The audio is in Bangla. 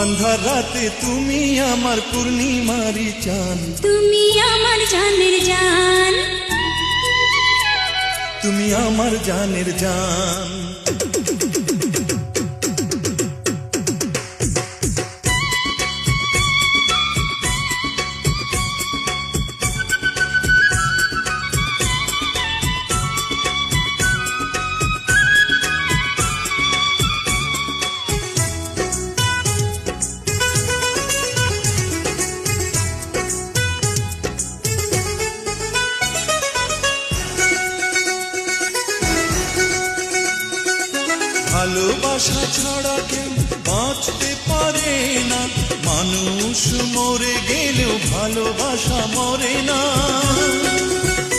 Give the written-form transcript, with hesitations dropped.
আন্ধার রাতে তুমি আমার পূর্ণিমারি চান, তুমি আমার জানের জান, তুমি আমার জানের জান। ভালোবাসা ছাড়া কেউ বাঁচতে পারে না, মানুষ মরে গেলেও ভালোবাসা মরে না।